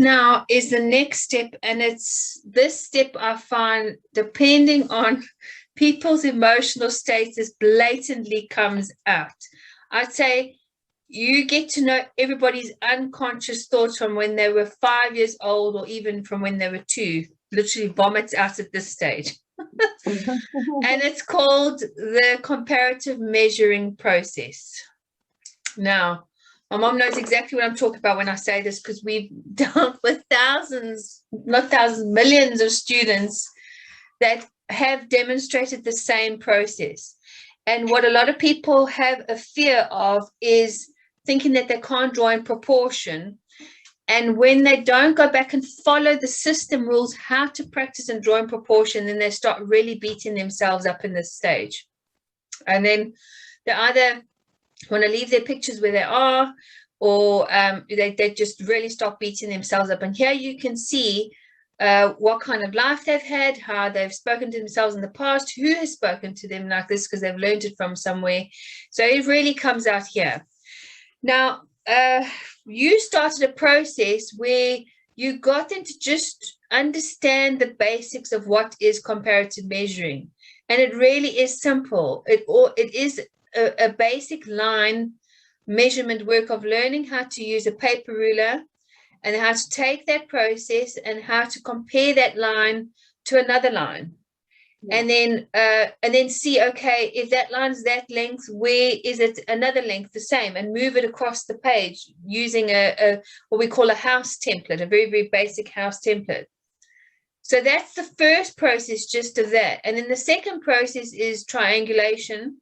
now is the next step, and it's this step I find, depending on people's emotional status, blatantly comes out. I'd say you get to know everybody's unconscious thoughts from when they were 5 years old, or even from when they were 2, literally vomits out at this stage. And it's called the comparative measuring process. Now, my mom knows exactly what I'm talking about when I say this, because we've dealt with millions of students that have demonstrated the same process. And what a lot of people have a fear of is thinking that they can't draw in proportion. And when they don't go back and follow the system rules, how to practice and draw in proportion, then they start really beating themselves up in this stage. And then they either want to leave their pictures where they are, or they just really start beating themselves up. And here you can see what kind of life they've had, how they've spoken to themselves in the past, who has spoken to them like this, because they've learned it from somewhere. So it really comes out here. Now, you started a process where you got them to just understand the basics of what is comparative measuring. And it really is simple. It is a basic line measurement work of learning how to use a paper ruler, and how to take that process and how to compare that line to another line. Yeah. And then see, okay, if that line's that length, where is it another length the same, and move it across the page using a what we call a house template, a very, very basic house template. So that's the first process, just of that. And then the second process is triangulation,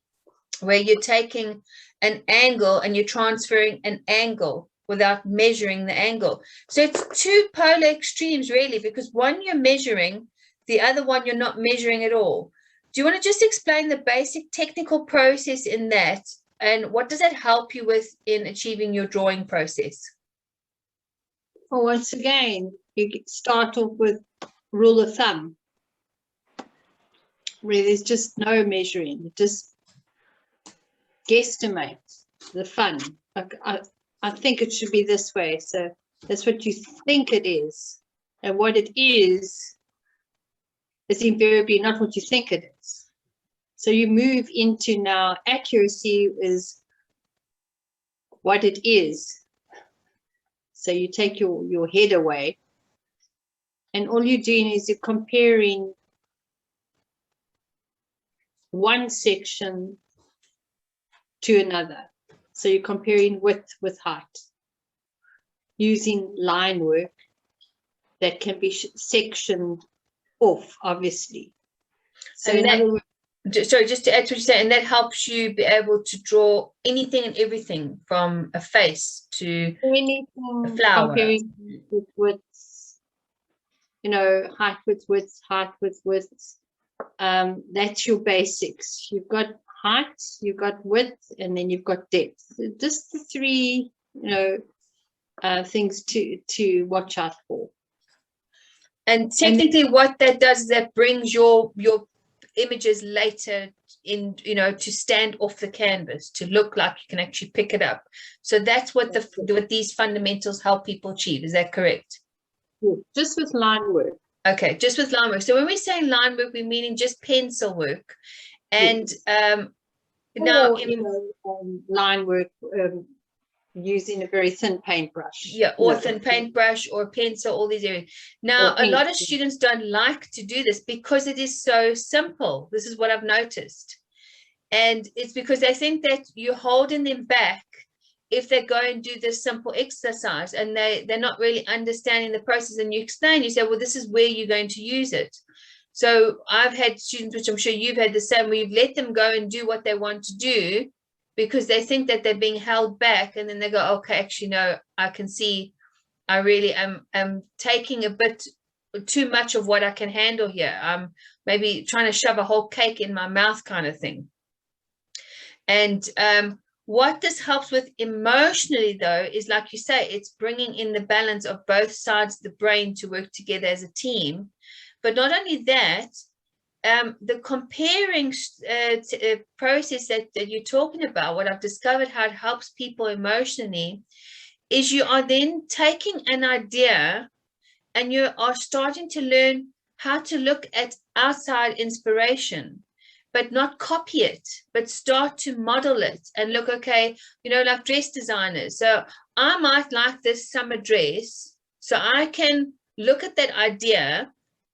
where you're taking an angle and you're transferring an angle without measuring the angle. So it's two polar extremes, really, because one you're measuring, the other one you're not measuring at all. Do you want to just explain the basic technical process in that, and what does that help you with in achieving your drawing process? Well, once again, you start off with rule of thumb, where there's just no measuring. You just guesstimate the fun. I think it should be this way. So that's what you think it is, and what it is invariably not what you think it is. So you move into now accuracy is what it is. So you take your head away, and all you're doing is you're comparing one section to another. So you're comparing width with height, using line work that can be sectioned off, obviously. So in other words, so just to add to what you say, and that helps you be able to draw anything and everything from a face to anything, a flower. Comparing with widths, height with widths, height with widths. That's your basics. You've got height, you've got width, and then you've got depth. Just the three, things to watch out for. And technically, what that does is that brings your images later in, to stand off the canvas, to look like you can actually pick it up. So that's what what these fundamentals help people achieve. Is that correct? Yeah, just with line work. Okay, just with line work. So when we're saying line work, we're meaning just pencil work. And now, line work using a very thin paintbrush. Yeah, or thin paintbrush or pencil, all these areas. Now, a lot of students don't like to do this because it is so simple. This is what I've noticed. And it's because they think that you're holding them back if they go and do this simple exercise, and they're not really understanding the process. And you explain, you say, well, this is where you're going to use it. So I've had students, which I'm sure you've had the same, where you've let them go and do what they want to do because they think that they're being held back, and then they go, okay, actually, no, I can see I really am taking a bit too much of what I can handle here. I'm maybe trying to shove a whole cake in my mouth kind of thing. And what this helps with emotionally, though, is, like you say, it's bringing in the balance of both sides of the brain to work together as a team. But not only that, the comparing process that you're talking about, what I've discovered how it helps people emotionally is you are then taking an idea and you are starting to learn how to look at outside inspiration, but not copy it, but start to model it and look, okay, you know, like dress designers. So I might like this summer dress. So I can look at that idea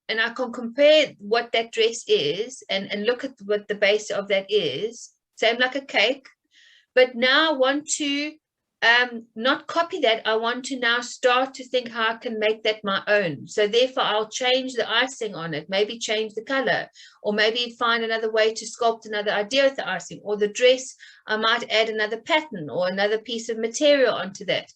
and I can compare what that dress is and look at what the base of that is. Same like a cake. But now I want to not copy that. I want to now start to think how I can make that my own. So therefore, I'll change the icing on it, maybe change the color, or maybe find another way to sculpt another idea with the icing, or the dress, I might add another pattern or another piece of material onto that.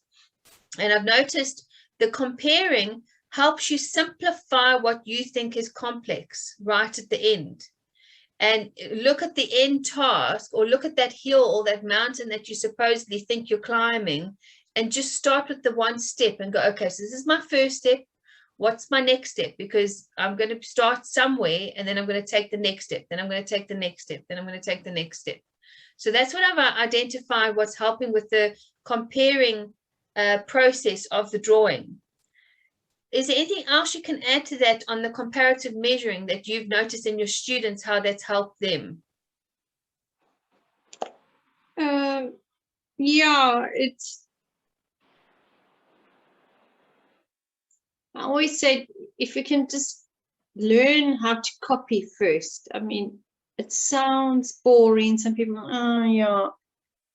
And I've noticed the comparing helps you simplify what you think is complex right at the end. And look at the end task, or look at that hill or that mountain that you supposedly think you're climbing, and just start with the one step and go, okay, so this is my first step. What's my next step? Because I'm going to start somewhere and then I'm going to take the next step. Then I'm going to take the next step. Then I'm going to take the next step. So that's what I've identified what's helping with the comparing process of the drawing. Is there anything else you can add to that on the comparative measuring that you've noticed in your students, how that's helped them? Yeah, I always say, if you can just learn how to copy first. I mean, it sounds boring. Some people, oh yeah.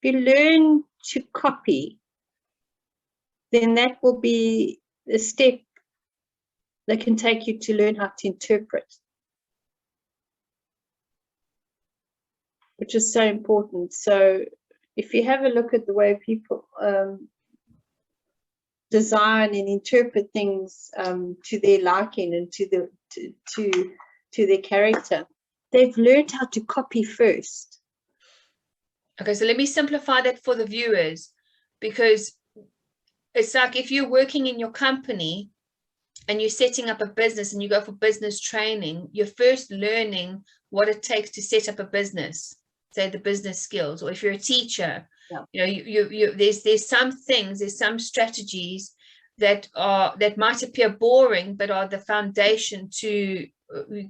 If you learn to copy, then that will be a step that can take you to learn how to interpret, which is so important. So if you have a look at the way people design and interpret things to their liking and to their character, they've learned how to copy first. Okay, so let me simplify that for the viewers, because it's like if you're working in your company and you're setting up a business and you go for business training, you're first learning what it takes to set up a business, say the business skills. Or if you're a teacher, yeah, you know, there's some things, there's some strategies that might appear boring, but are the foundation to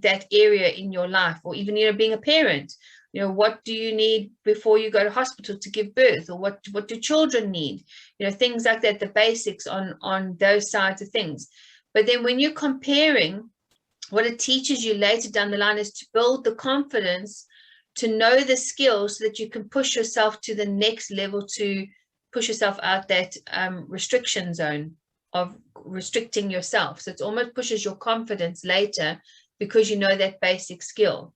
that area in your life. Or even, you know, being a parent, you know, what do you need before you go to hospital to give birth, or what do children need, you know, things like that, the basics on those sides of things. But then when you're comparing, what it teaches you later down the line is to build the confidence to know the skills so that you can push yourself to the next level, to push yourself out that restriction zone of restricting yourself. So it almost pushes your confidence later because you know that basic skill.